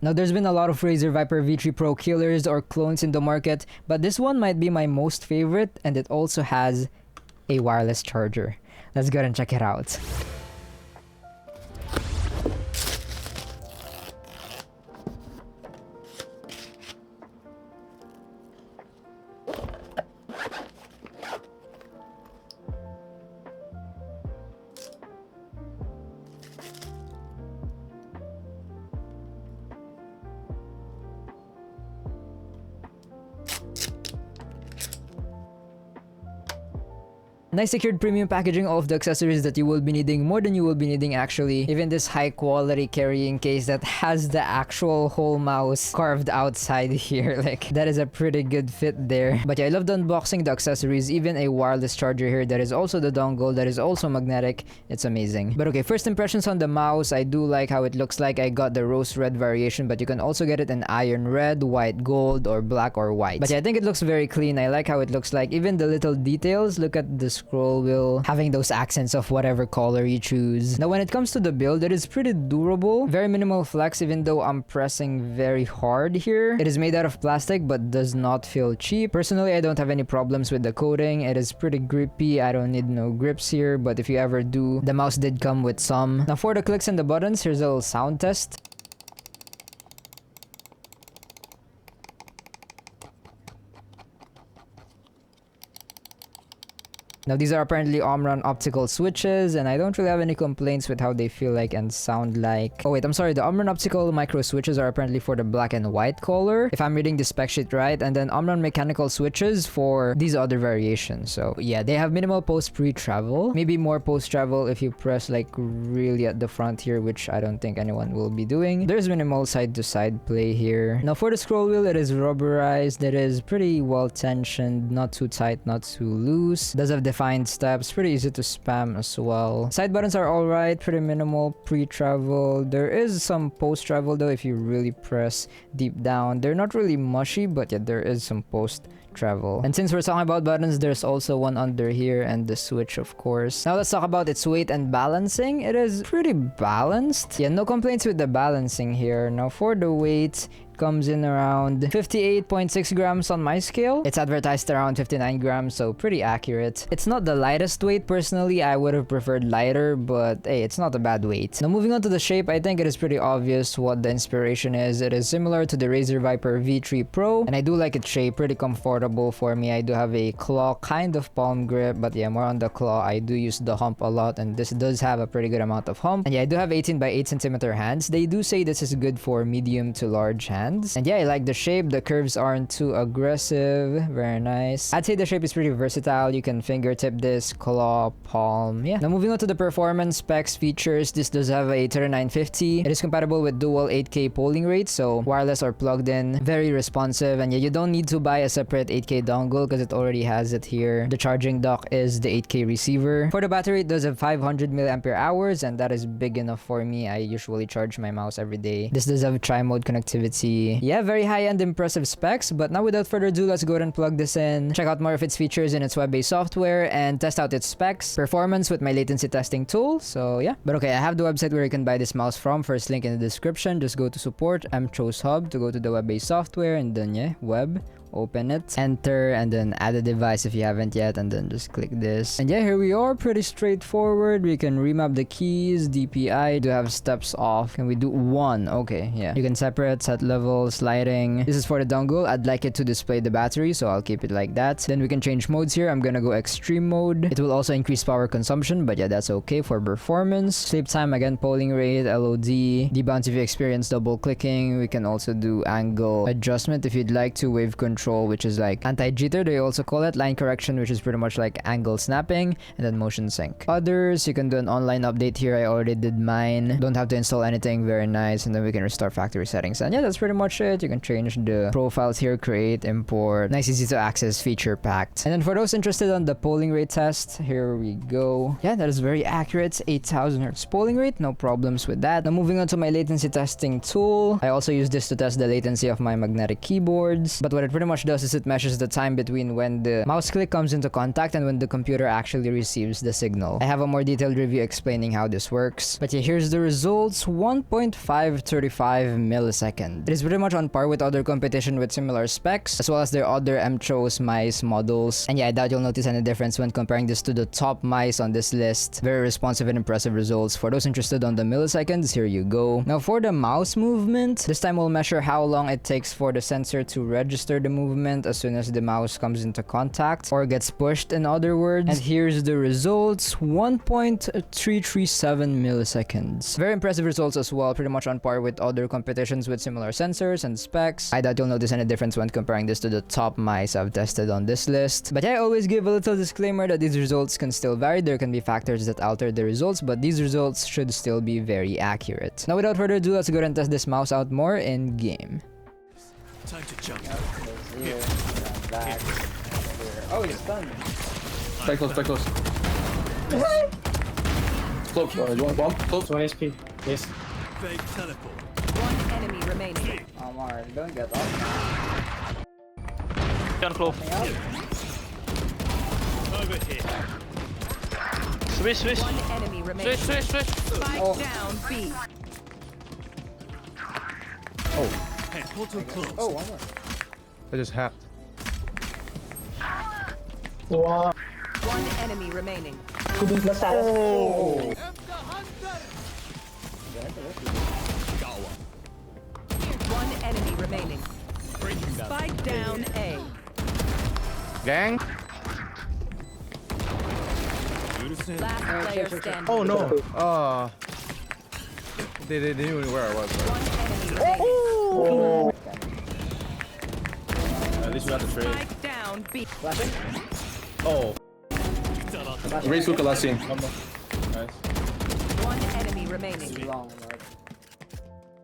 Now, there's been a lot of Razer Viper V3 Pro killers or clones in the market, but this one might be my most favorite, and it also has a wireless charger. Let's go ahead and check it out. Nice secured premium packaging, all of the accessories that you will be needing, more than you will be needing actually. Even this high quality carrying case that has the actual whole mouse carved outside here. Like, that is a pretty good fit there. But yeah, I love the unboxing, the accessories, even a wireless charger here that is also the dongle, that is also magnetic. It's amazing. But okay, first impressions on the mouse. I do like how it looks like. I got the rose red variation, but you can also get it in iron red, white gold, or black or white. But yeah, I think it looks very clean. I like how it looks like. Even the little details, look at the scroll wheel having those accents of whatever color you choose. Now, when it comes to the build, it is pretty durable, very minimal flex, even though I'm pressing very hard here. It is made out of plastic but does not feel cheap. Personally, I don't have any problems with the coating. It is pretty grippy. I don't need no grips here, but if you ever do, the mouse did come with some. Now, for the clicks and the buttons, here's a little sound test. Now, these are apparently Omron optical switches, and I don't really have any complaints with how they feel like and sound like. Oh wait, I'm sorry, the Omron optical micro switches are apparently for the black and white color, if I'm reading the spec sheet right, and then Omron mechanical switches for these other variations. So yeah, they have minimal post pre-travel, maybe more post-travel if you press like really at the front here, which I don't think anyone will be doing. There's minimal side-to-side play here. Now, for the scroll wheel, it is rubberized, it is pretty well tensioned, not too tight, not too loose. Does have defined steps, pretty easy to spam as well. Side buttons are alright, pretty minimal pre-travel. There is some post-travel though if you really press deep down. They're not really mushy, but yeah, there is some post-travel. And since we're talking about buttons, there's also one under here and the switch, of course. Now let's talk about its weight and balancing. It is pretty balanced. Yeah, no complaints with the balancing here. Now, for the weight, comes in around 58.6 grams on my scale. It's advertised around 59 grams, so pretty accurate. It's not the lightest weight. Personally, I would have preferred lighter, but hey, it's not a bad weight. Now, moving on to the shape, I think it is pretty obvious what the inspiration is. It is similar to the Razer Viper V3 Pro, and I do like its shape, pretty comfortable for me. I do have a claw kind of palm grip, but yeah, more on the claw. I do use the hump a lot, and this does have a pretty good amount of hump. And yeah, I do have 18 by 8 centimeter hands. They do say this is good for medium to large hands. And yeah, I like the shape. The curves aren't too aggressive. Very nice. I'd say the shape is pretty versatile. You can fingertip this, claw, palm. Yeah. Now, moving on to the performance specs features. This does have a 3950. It is compatible with dual 8K polling rates, so wireless or plugged in. Very responsive. And yeah, you don't need to buy a separate 8K dongle because it already has it here. The charging dock is the 8K receiver. For the battery, it does have 500 milliampere hours, and that is big enough for me. I usually charge my mouse every day. This does have tri-mode connectivity. Yeah, very high-end impressive specs. But now, without further ado, let's go ahead and plug this in, check out more of its features in its web-based software, and test out its specs, performance with my latency testing tool. So yeah, but okay, I have the website where you can buy this mouse from. First link in the description. Just go to support MCHOSE hub to go to the web-based software, and then yeah, web, open it, enter, and then add a device if you haven't yet, and then just click this. And yeah, here we are. Pretty straightforward. We can remap the keys, DPI, do have steps off. Can we do 1? Okay, yeah. You can separate, set levels, lighting. This is for the dongle. I'd like it to display the battery, so I'll keep it like that. Then we can change modes here. I'm gonna go extreme mode. It will also increase power consumption, but yeah, that's okay for performance. Sleep time, again, polling rate, LOD, debounce if you experience double clicking. We can also do angle adjustment if you'd like to, wave control, which is like anti-jitter, they also call it, line correction, which is pretty much like angle snapping, and then motion sync. Others, you can do an online update here. I already did mine. Don't have to install anything. Very nice. And then we can restore factory settings. And yeah, that's pretty much it. You can change the profiles here, create, import. Nice, easy to access, feature packed. And then for those interested on the polling rate test, here we go. Yeah, that is very accurate. 8000 hertz polling rate, no problems with that. Now, moving on to my latency testing tool. I also use this to test the latency of my magnetic keyboards, but what it pretty much does is it measures the time between when the mouse click comes into contact and when the computer actually receives the signal. I have a more detailed review explaining how this works, but yeah, here's the results. 1.535 millisecond. It is pretty much on par with other competition with similar specs, as well as their other MCHOSE mice models. And yeah, I doubt you'll notice any difference when comparing this to the top mice on this list. Very responsive and impressive results. For those interested on the milliseconds, here you go. Now for the mouse movement, this time we'll measure how long it takes for the sensor to register the movement as soon as the mouse comes into contact, or gets pushed in other words. And here's the results. 1.337 milliseconds. Very impressive results as well, pretty much on par with other competitions with similar sensors and specs. I doubt you'll notice any difference when comparing this to the top mice I've tested on this list. But yeah, I always give a little disclaimer that these results can still vary. There can be factors that alter the results, but these results should still be very accurate. Now without further ado, let's go ahead and test this mouse out more in game. Time to jump. Here, back, here. Oh, he's stunned. Stay close, stay close. Close, you want bomb? Close. 1 HP. Yes. Fake teleport. One enemy remaining. Omar, don't get off. Down close. Over here. Swish. One enemy remaining. Swish. Spike Oh. down B. Hey, portal closed. Oh, one more. I just hacked. Wow. One enemy remaining. Oh. One enemy remaining. Spike down A. Gang? Last player standing. Oh no. They knew where I was. One enemy remaining. At least we got the trade. Spike down B. Flashing? Oh. Raise hook last scene. Nice. One enemy remaining. Long, Lord.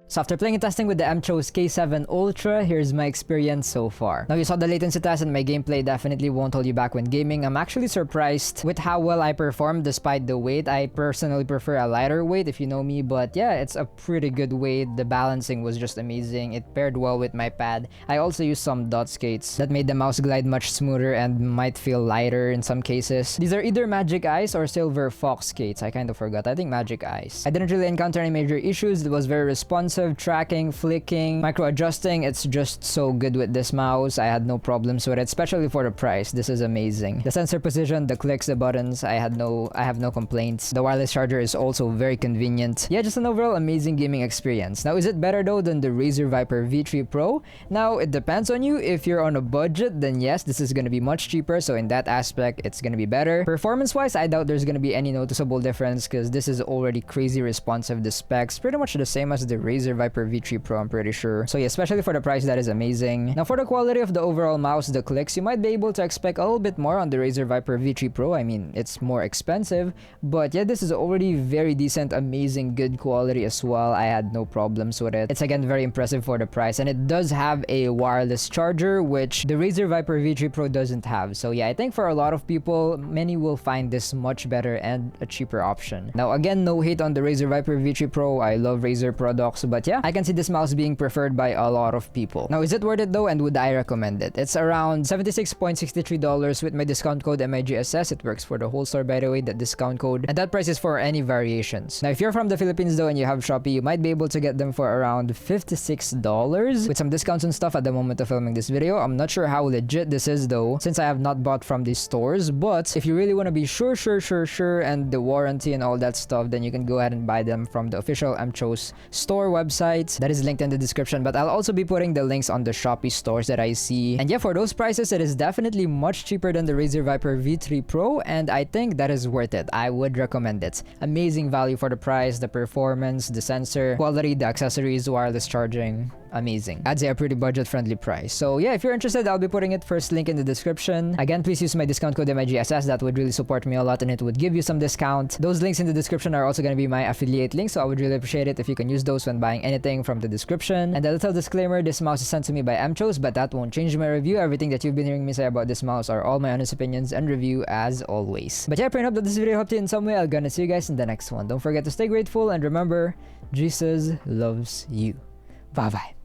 So after playing and testing with the MCHOSE K7 Ultra, here's my experience so far. Now you saw the latency test and my gameplay definitely won't hold you back when gaming. I'm actually surprised with how well I performed despite the weight. I personally prefer a lighter weight if you know me, but yeah, it's a pretty good weight. The balancing was just amazing. It paired well with my pad. I also used some dot skates that made the mouse glide much smoother and might feel lighter in some cases. These are either Magic Eyes or Silver Fox skates. I kind of forgot. I think Magic Eyes. I didn't really encounter any major issues. It was very responsive. Tracking, flicking, micro adjusting, it's just so good with this mouse. I had no problems with it, especially for the price. This is amazing. The sensor position, the clicks, the buttons, I have no complaints. The wireless charger is also very convenient. Yeah, just an overall amazing gaming experience. Now, is it better though than the Razer Viper V3 Pro? Now, it depends on you. If you're on a budget, then yes, this is gonna be much cheaper, so in that aspect, it's gonna be better. Performance-wise, I doubt there's gonna be any noticeable difference because this is already crazy responsive. The specs pretty much the same as the Razer Viper V3 Pro, I'm pretty sure. So yeah, especially for the price, that is amazing. Now for the quality of the overall mouse, the clicks, you might be able to expect a little bit more on the Razer Viper V3 Pro. I mean, it's more expensive, but yeah, this is already very decent, amazing, good quality as well. I had no problems with it. It's again very impressive for the price, and it does have a wireless charger, which the Razer Viper V3 Pro doesn't have. So yeah, I think for a lot of people, many will find this much better and a cheaper option. Now again, no hate on the Razer Viper V3 Pro. I love Razer products, but yeah, I can see this mouse being preferred by a lot of people. Now, is it worth it though, and would I recommend it? It's around $76.63 with my discount code MIGSS. It works for the whole store, by the way, that discount code, and that price is for any variations. Now, if you're from the Philippines though and you have Shopee, you might be able to get them for around $56 with some discounts and stuff at the moment of filming this video. I'm not sure how legit this is though, since I have not bought from these stores, but if you really want to be sure, and the warranty and all that stuff, then you can go ahead and buy them from the official MCHOSE store website. That is linked in the description, but I'll also be putting the links on the Shopee stores that I see. And yeah, for those prices, it is definitely much cheaper than the Razer Viper V3 Pro, and I think that is worth it. I would recommend it. Amazing value for the price, the performance, the sensor quality, the accessories, wireless charging. Amazing. I'd say a pretty budget-friendly price. So yeah, if you're interested, I'll be putting it first link in the description. Again, please use my discount code MIGSS. That would really support me a lot and it would give you some discount. Those links in the description are also going to be my affiliate links, so I would really appreciate it if you can use those when buying anything from the description. And a little disclaimer, this mouse is sent to me by MCHOSE, but that won't change my review. Everything that you've been hearing me say about this mouse are all my honest opinions and review as always. But yeah, praying up that this video helped you in some way. I'm gonna see you guys in the next one. Don't forget to stay grateful and remember, Jesus loves you. Bye bye.